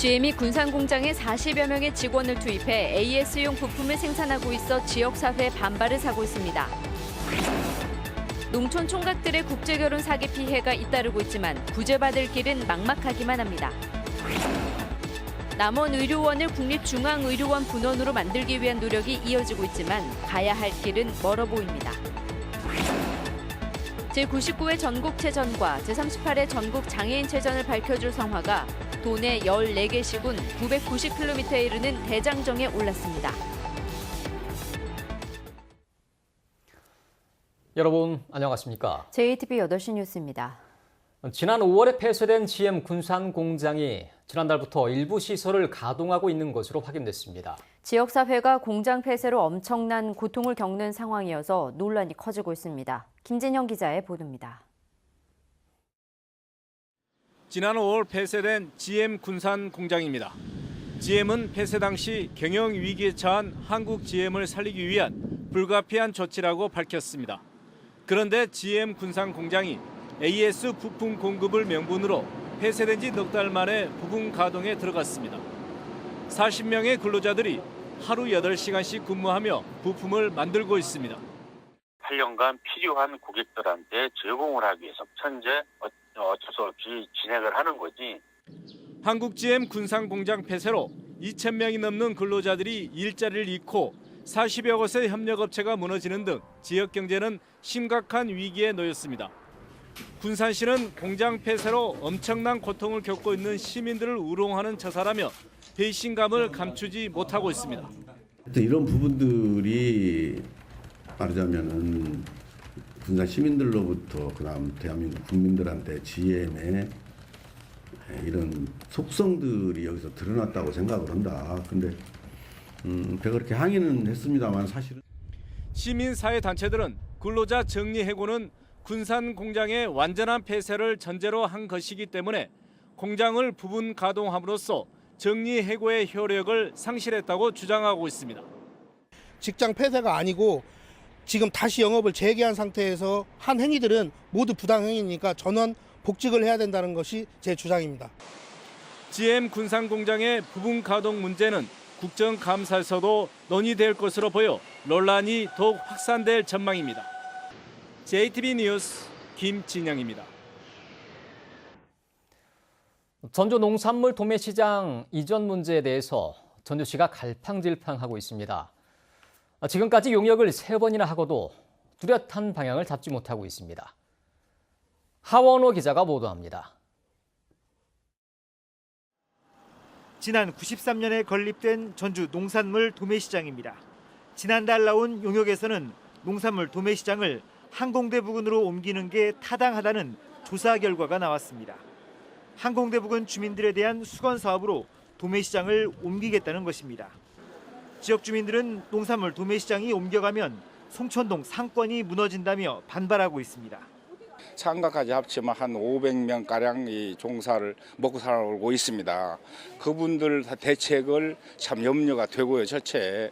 GM이 군산 공장에 40여 명의 직원을 투입해 AS용 부품을 생산하고 있어 지역사회 반발을 사고 있습니다. 농촌 총각들의 국제결혼 사기 피해가 잇따르고 있지만 구제받을 길은 막막하기만 합니다. 남원 의료원을 국립중앙의료원 분원으로 만들기 위한 노력이 이어지고 있지만 가야 할 길은 멀어 보입니다. 제99회 전국체전과 제38회 전국장애인체전을 밝혀줄 성화가 도내 14개 시군 990km에 이르는 대장정에 올랐습니다. 여러분 안녕하십니까? JTB 8시 뉴스입니다. 지난 5월에 폐쇄된 GM 군산 공장이 지난달부터 일부 시설을 가동하고 있는 것으로 확인됐습니다. 지역사회가 공장 폐쇄로 엄청난 고통을 겪는 상황이어서 논란이 커지고 있습니다. 김진형 기자의 보도입니다. 지난 5월 폐쇄된 GM 군산 공장입니다. GM은 폐쇄 당시 경영 위기에 처한 한국 GM을 살리기 위한 불가피한 조치라고 밝혔습니다. 그런데 GM 군산 공장이 AS 부품 공급을 명분으로 폐쇄된 지 넉 달 만에 부분 가동에 들어갔습니다. 40명의 근로자들이 하루 8시간씩 근무하며 부품을 만들고 있습니다. 8년간 필요한 고객들한테 제공을 하기 위해서 현재 어쩔 수 없이 진행을 하는 거지. 한국 GM 군산 공장 폐쇄로 2,000명이 넘는 근로자들이 일자리를 잃고 40여 곳의 협력업체가 무너지는 등 지역 경제는 심각한 위기에 놓였습니다. 군산시는 공장 폐쇄로 엄청난 고통을 겪고 있는 시민들을 우롱하는 처사라며 배신감을 감추지 못하고 있습니다. 이런 부분들이 말하자면은 군산 시민들로부터 그다음 대한민국 국민들한테 GM의 이런 속성들이 여기서 드러났다고 생각을 한다. 근데 제가 그렇게 항의는 했습니다만 사실은 시민사회단체들은 근로자 정리해고는 군산 공장의 완전한 폐쇄를 전제로 한 것이기 때문에 공장을 부분 가동함으로써 정리해고의 효력을 상실했다고 주장하고 있습니다. 직장 폐쇄가 아니고 지금 다시 영업을 재개한 상태에서 한 행위들은 모두 부당행위니까 전원 복직을 해야 된다는 것이 제 주장입니다. GM 군산 공장의 부분 가동 문제는 국정감사에서도 논의될 것으로 보여 논란이 더욱 확산될 전망입니다. JTB 뉴스 김진영입니다. 전주 농산물 도매시장 이전 문제에 대해서 전주시가 갈팡질팡하고 있습니다. 지금까지 용역을 3번이나 하고도 뚜렷한 방향을 잡지 못하고 있습니다. 하원호 기자가 보도합니다. 지난 93년에 건립된 전주 농산물 도매시장입니다. 지난달 나온 용역에서는 농산물 도매시장을 항공대 부근으로 옮기는 게 타당하다는 조사 결과가 나왔습니다. 항공대 부근 주민들에 대한 수건 사업으로 도매시장을 옮기겠다는 것입니다. 지역 주민들은 농산물 도매시장이 옮겨가면 송천동 상권이 무너진다며 반발하고 있습니다. 상가까지 합치면 한 500명가량 이 종사를 먹고 살아오고 있습니다. 그분들 대책을 참 염려가 되고요, 저체.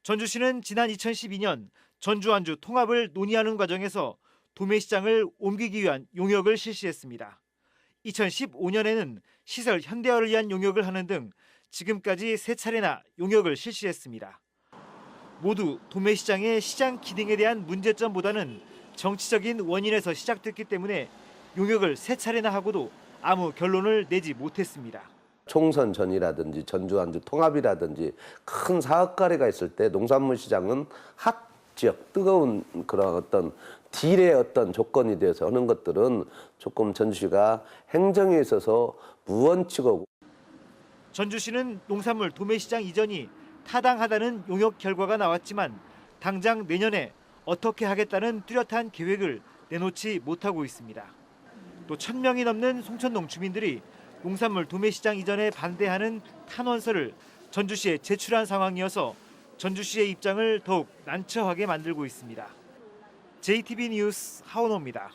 전주시는 지난 2012년 전주 안주 통합을 논의하는 과정에서 도매시장을 옮기기 위한 용역을 실시했습니다. 2015년에는 시설 현대화를 위한 용역을 하는 등 지금까지 3차례나 용역을 실시했습니다. 모두 도매시장의 시장 기능에 대한 문제점보다는 정치적인 원인에서 시작됐기 때문에 용역을 3차례나 하고도 아무 결론을 내지 못했습니다. 총선 전이라든지 전주 안주 통합이라든지 큰 사업 거래가 있을 때 농산물 시장은 핫 지역, 뜨거운 그런 어떤 딜의 어떤 조건이 되어서 하는 것들은 조금 전주시가 행정에 있어서 무원칙이고. 전주시는 농산물 도매시장 이전이 타당하다는 용역 결과가 나왔지만 당장 내년에 어떻게 하겠다는 뚜렷한 계획을 내놓지 못하고 있습니다. 또 1,000명이 넘는 송천동 주민들이 농산물 도매시장 이전에 반대하는 탄원서를 전주시에 제출한 상황이어서 전주시의 입장을 더욱 난처하게 만들고 있습니다. JTB 뉴스 하원호입니다.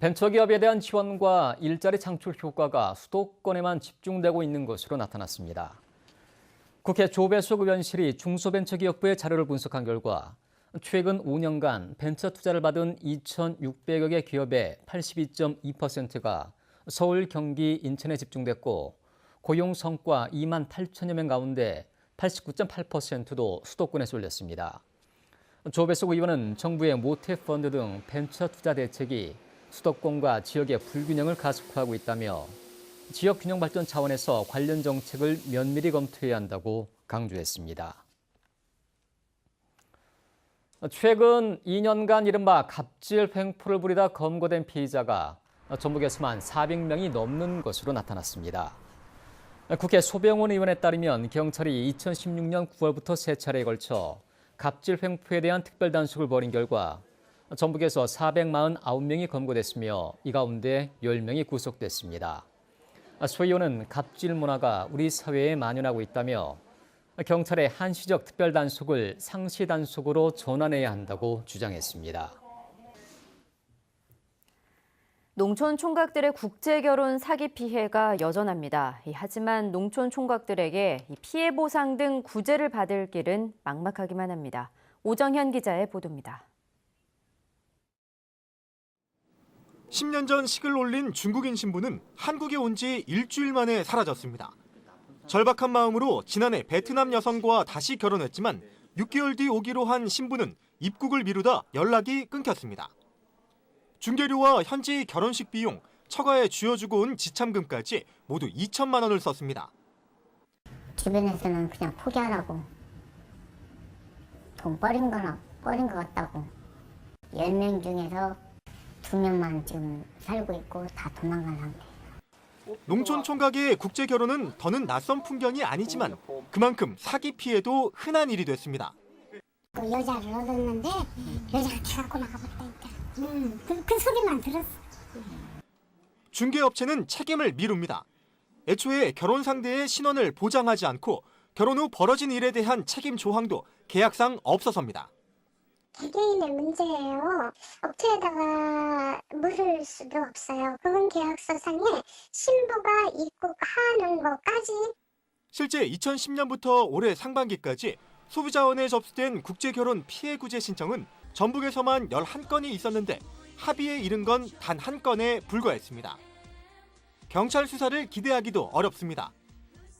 벤처기업에 대한 지원과 일자리 창출 효과가 수도권에만 집중되고 있는 것으로 나타났습니다. 국회 조배수 의원실이 중소벤처기업부의 자료를 분석한 결과 최근 5년간 벤처 투자를 받은 2,600여 개 기업의 82.2%가 서울, 경기, 인천에 집중됐고 고용 성과 2만 8천여 명 가운데 89.8%도 수도권에 쏠렸습니다. 조배석 의원은 정부의 모태펀드 등 벤처 투자 대책이 수도권과 지역의 불균형을 가속화하고 있다며 지역 균형 발전 차원에서 관련 정책을 면밀히 검토해야 한다고 강조했습니다. 최근 2년간 이른바 갑질 횡포를 부리다 검거된 피의자가 전북에서만 400명이 넘는 것으로 나타났습니다. 국회 소병원 의원에 따르면 경찰이 2016년 9월부터 세 차례에 걸쳐 갑질 횡포에 대한 특별단속을 벌인 결과 전북에서 449명이 검거됐으며 이 가운데 10명이 구속됐습니다. 소 의원은 갑질 문화가 우리 사회에 만연하고 있다며 경찰의 한시적 특별단속을 상시단속으로 전환해야 한다고 주장했습니다. 농촌 총각들의 국제결혼 사기 피해가 여전합니다. 하지만 농촌 총각들에게 피해 보상 등 구제를 받을 길은 막막하기만 합니다. 오정현 기자의 보도입니다. 10년 전 식을 올린 중국인 신부는 한국에 온 지 일주일 만에 사라졌습니다. 절박한 마음으로 지난해 베트남 여성과 다시 결혼했지만 6개월 뒤 오기로 한 신부는 입국을 미루다 연락이 끊겼습니다. 중개료와 현지 결혼식 비용, 처가에 쥐어주고 온 지참금까지 모두 2천만 원을 썼습니다. 주변에서는 그냥 포기하라고, 돈 버린 것 같다고. 10명 중에서 2명만 지금 살고 있고 다 도망간 상태. 농촌 총각의 국제 결혼은 더는 낯선 풍경이 아니지만 그만큼 사기 피해도 흔한 일이 됐습니다. 그 여자를 얻었는데 여자가 갖고 나가버렸다니까. 그 소리만 들었어. 중개업체는 책임을 미룹니다. 애초에 결혼 상대의 신원을 보장하지 않고 결혼 후 벌어진 일에 대한 책임 조항도 계약상 없어서입니다. 개개인의 문제예요. 업체에다가 물을 수도 없어요. 그건 계약서상에 신부가 입국하는 것까지. 실제 2010년부터 올해 상반기까지 소비자원에 접수된 국제결혼 피해구제 신청은 전북에서만 11건이 있었는데 합의에 이른 건 단 한 건에 불과했습니다. 경찰 수사를 기대하기도 어렵습니다.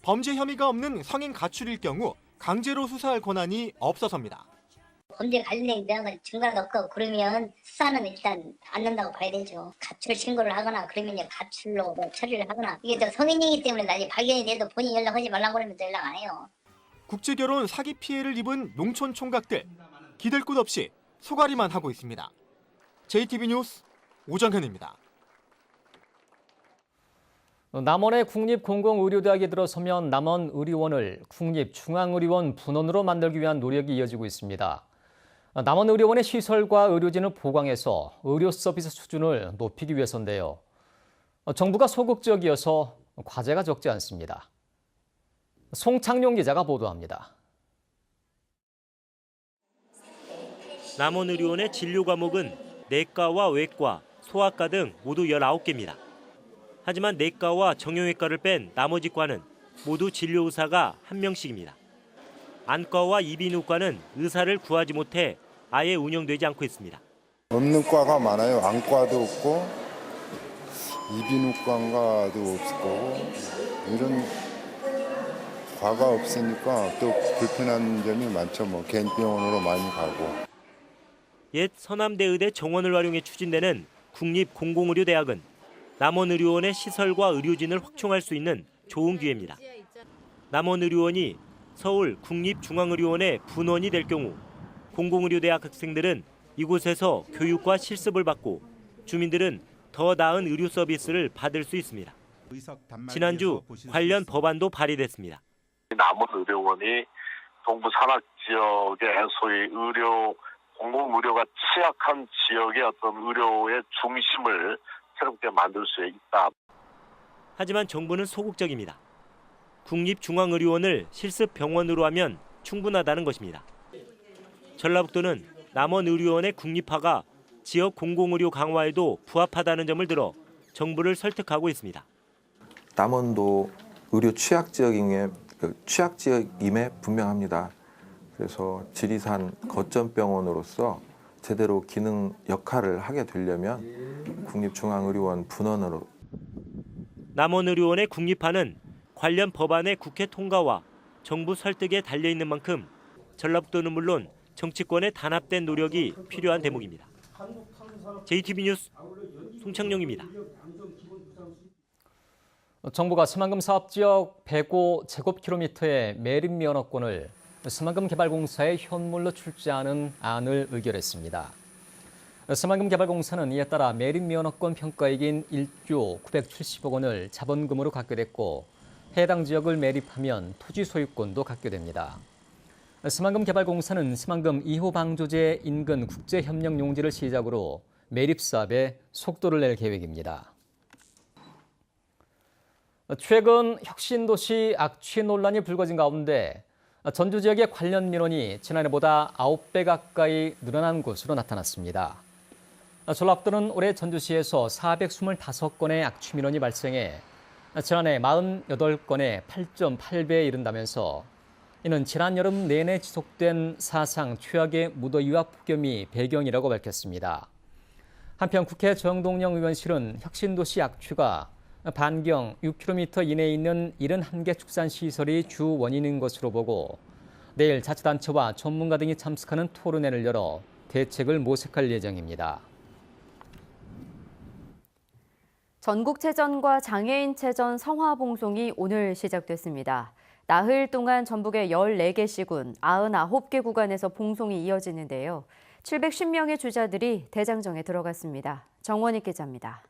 범죄 혐의가 없는 성인 가출일 경우 강제로 수사할 권한이 없어서입니다. 범죄 관련된 증거가 없고 그러면 수사는 일단 않는다고 봐야 되죠. 가출 신고를 하거나 그러면 이제 가출로 처리를 하거나, 이게 또 성인이기 때문에 나중에 발견이 돼도 본인 연락하지 말라고 그러면 또 연락 안 해요. 국제결혼 사기 피해를 입은 농촌 총각들, 기댈 곳 없이 소가리만 하고 있습니다. JTB 뉴스 오정현입니다. 남원의 국립공공의료대학에 들어서면 남원의료원을 국립중앙의료원 분원으로 만들기 위한 노력이 이어지고 있습니다. 남원의료원의 시설과 의료진을 보강해서 의료 서비스 수준을 높이기 위해서인데요. 정부가 소극적이어서 과제가 적지 않습니다. 송창용 기자가 보도합니다. 남원의료원의 진료 과목은 내과와 외과, 소아과 등 모두 19개입니다. 하지만 내과와 정형외과를 뺀 나머지 과는 모두 진료 의사가 1명씩입니다. 안과와 이비인후과는 의사를 구하지 못해 아예 운영되지 않고 있습니다. 없는 과가 많아요. 안과도 없고 이비인후과도 없을 거고, 이런 과가 없으니까 또 불편한 점이 많죠. 개인 병원으로 많이 가고. 옛 서남대의대 정원을 활용해 추진되는 국립공공의료대학은 남원의료원의 시설과 의료진을 확충할 수 있는 좋은 기회입니다. 남원의료원이 서울 국립중앙의료원의 분원이 될 경우 공공의료대학 학생들은 이곳에서 교육과 실습을 받고 주민들은 더 나은 의료 서비스를 받을 수 있습니다. 지난주 관련 법안도 발의됐습니다. 남원의료원이 동부 산악 지역의 소위 공공의료가 취약한 지역의 어떤 의료의 중심을 새롭게 만들 수 있다. 하지만 정부는 소극적입니다. 국립중앙의료원을 실습 병원으로 하면 충분하다는 것입니다. 전라북도는 남원의료원의 국립화가 지역 공공의료 강화에도 부합하다는 점을 들어 정부를 설득하고 있습니다. 남원도 의료 취약 지역임에 분명합니다. 그래서 지리산 거점병원으로서 제대로 기능 역할을 하게 되려면 국립중앙의료원 분원으로 남원의료원의 국립화는 관련 법안의 국회 통과와 정부 설득에 달려있는 만큼 전라북도는 물론 정치권의 단합된 노력이 필요한 대목입니다. JTB 뉴스 송창용입니다. 정부가 새만금 사업지역 105제곱킬로미터의 매립 면허권을 새만금 개발공사에 현물로 출자하는 안을 의결했습니다. 새만금 개발공사는 이에 따라 매립 면허권 평가액인 1조 970억 원을 자본금으로 갖게 됐고 해당 지역을 매립하면 토지 소유권도 갖게 됩니다. 새만금 개발공사는 새만금 2호 방조제 인근 국제협력 용지를 시작으로 매립 사업에 속도를 낼 계획입니다. 최근 혁신도시 악취 논란이 불거진 가운데 전주 지역의 관련 민원이 지난해보다 9배 가까이 늘어난 것으로 나타났습니다. 전라북도는 올해 전주시에서 425건의 악취 민원이 발생해 지난해 48건의 8.8배에 이른다면서 이는 지난 여름 내내 지속된 사상 최악의 무더위와 폭염이 배경이라고 밝혔습니다. 한편 국회 정동영 의원실은 혁신도시 악취가 반경 6km 이내에 있는 71개 축산시설이 주 원인인 것으로 보고 내일 자치단체와 전문가 등이 참석하는 토론회를 열어 대책을 모색할 예정입니다. 전국체전과 장애인체전 성화봉송이 오늘 시작됐습니다. 나흘 동안 전북의 14개 시군, 99개 구간에서 봉송이 이어지는데요. 710명의 주자들이 대장정에 들어갔습니다. 정원익 기자입니다.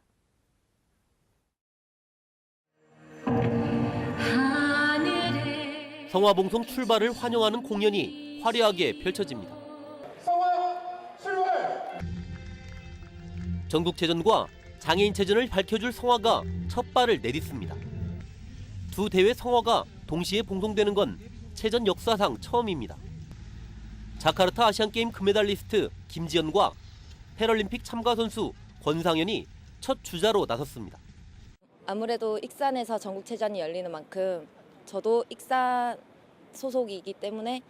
성화봉송 출발을 환영하는 공연이 화려하게 펼쳐집니다. 전국체전과 장애인체전을 밝혀줄 성화가 첫 발을 내딛습니다. 두 대회 성화가 동시에 봉송되는 건 체전 역사상 처음입니다. 자카르타 아시안게임 금메달리스트 김지연과 패럴림픽 참가 선수 권상현이 첫 주자로 나섰습니다. 아무래도 익산에서 전국체전이 열리는 만큼 저도 익산 소속이기 때문에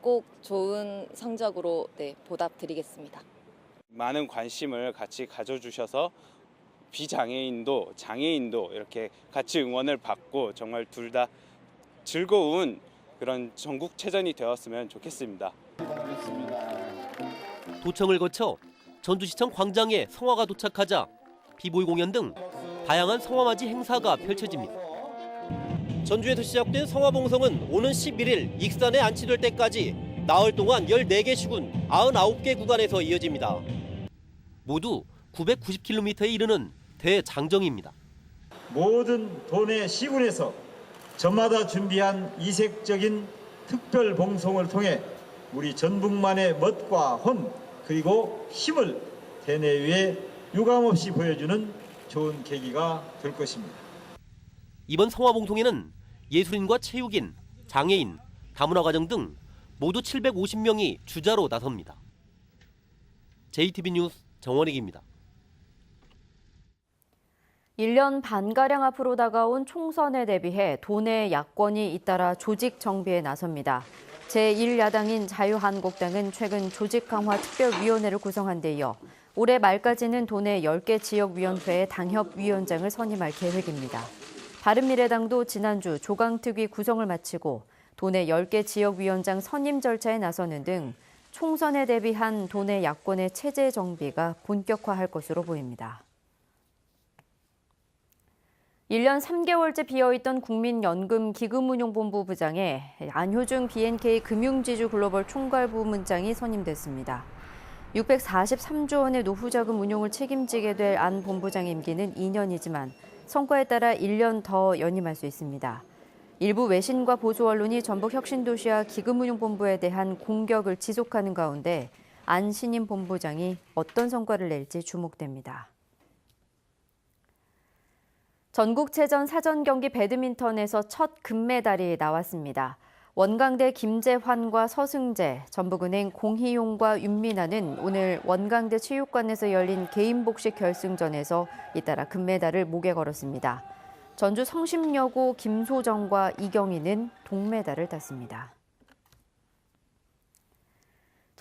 꼭 좋은 성적으로 보답드리겠습니다. 많은 관심을 같이 가져주셔서 비장애인도 장애인도 이렇게 같이 응원을 받고 정말 둘 다 즐거운 그런 전국체전이 되었으면 좋겠습니다. 도청을 거쳐 전주시청 광장에 성화가 도착하자 비보이 공연 등 다양한 성화맞이 행사가 펼쳐집니다. 전주에서 시작된 성화봉송은 오는 11일 익산에 안치될 때까지 나흘 동안 14개 시군 99개 구간에서 이어집니다. 모두 990km에 이르는 대장정입니다. 모든 도내 시군에서 저마다 준비한 이색적인 특별 봉송을 통해 우리 전북만의 멋과 혼 그리고 힘을 대내 위에 유감없이 보여주는 좋은 계기가 될 것입니다. 이번 성화봉송에는 예술인과 체육인, 장애인, 다문화가정 등 모두 750명이 주자로 나섭니다. JTB 뉴스 정원익입니다. 1년 반가량 앞으로 다가온 총선에 대비해 도내 야권이 잇따라 조직 정비에 나섭니다. 제1야당인 자유한국당은 최근 조직 강화 특별위원회를 구성한 데 이어 올해 말까지는 도내 10개 지역위원회의 당협위원장을 선임할 계획입니다. 바른미래당도 지난주 조강특위 구성을 마치고 도내 10개 지역위원장 선임 절차에 나서는 등 총선에 대비한 도내 야권의 체제 정비가 본격화할 것으로 보입니다. 1년 3개월째 비어있던 국민연금기금운용본부 부장에 안효중 BNK 금융지주 글로벌 총괄부문장이 선임됐습니다. 643조 원의 노후자금 운용을 책임지게 될 안 본부장 임기는 2년이지만 성과에 따라 1년 더 연임할 수 있습니다. 일부 외신과 보수 언론이 전북혁신도시와 기금운용본부에 대한 공격을 지속하는 가운데 안 신임 본부장이 어떤 성과를 낼지 주목됩니다. 전국체전 사전경기 배드민턴에서 첫 금메달이 나왔습니다. 원광대 김재환과 서승재, 전북은행 공희용과 윤민아는 오늘 원광대 체육관에서 열린 개인 복식 결승전에서 잇따라 금메달을 목에 걸었습니다. 전주 성심여고 김소정과 이경희는 동메달을 땄습니다.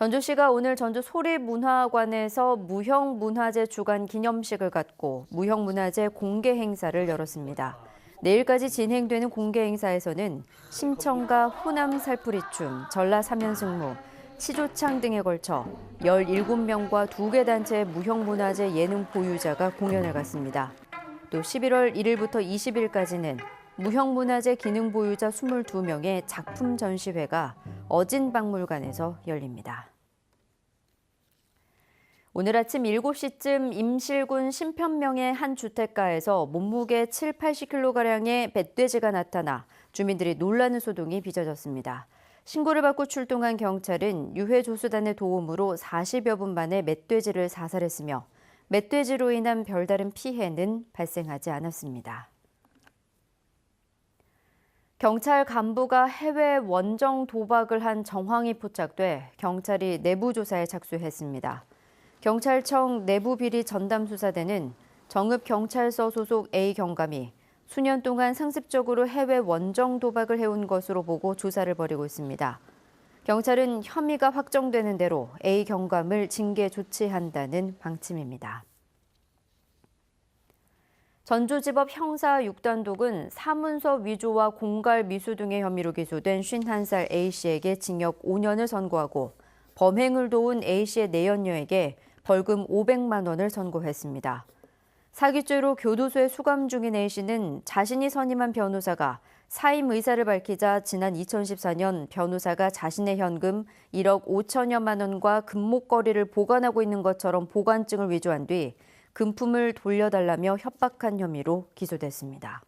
전주시가 오늘 전주 소립문화관에서 무형문화재 주간 기념식을 갖고 무형문화재 공개 행사를 열었습니다. 내일까지 진행되는 공개 행사에서는 심청가 호남 살풀이춤, 전라 삼연승무, 시조창 등에 걸쳐 17명과 2개 단체의 무형문화재 예능 보유자가 공연을 갖습니다. 또 11월 1일부터 20일까지는 무형문화재 기능 보유자 22명의 작품 전시회가 어진박물관에서 열립니다. 오늘 아침 7시쯤 임실군 신편명의 한 주택가에서 몸무게 7, 80kg가량의 멧돼지가 나타나 주민들이 놀라는 소동이 빚어졌습니다. 신고를 받고 출동한 경찰은 유해조수단의 도움으로 40여 분 만에 멧돼지를 사살했으며 멧돼지로 인한 별다른 피해는 발생하지 않았습니다. 경찰 간부가 해외 원정 도박을 한 정황이 포착돼 경찰이 내부 조사에 착수했습니다. 경찰청 내부비리 전담수사대는 정읍경찰서 소속 A 경감이 수년 동안 상습적으로 해외 원정 도박을 해온 것으로 보고 조사를 벌이고 있습니다. 경찰은 혐의가 확정되는 대로 A 경감을 징계 조치한다는 방침입니다. 전주지법 형사 6단독은 사문서 위조와 공갈 미수 등의 혐의로 기소된 51살 A씨에게 징역 5년을 선고하고 범행을 도운 A씨의 내연녀에게 벌금 500만 원을 선고했습니다. 사기죄로 교도소에 수감 중인 A씨는 자신이 선임한 변호사가 사임 의사를 밝히자 지난 2014년 변호사가 자신의 현금 1억 5천여만 원과 금목걸이를 보관하고 있는 것처럼 보관증을 위조한 뒤 금품을 돌려달라며 협박한 혐의로 기소됐습니다.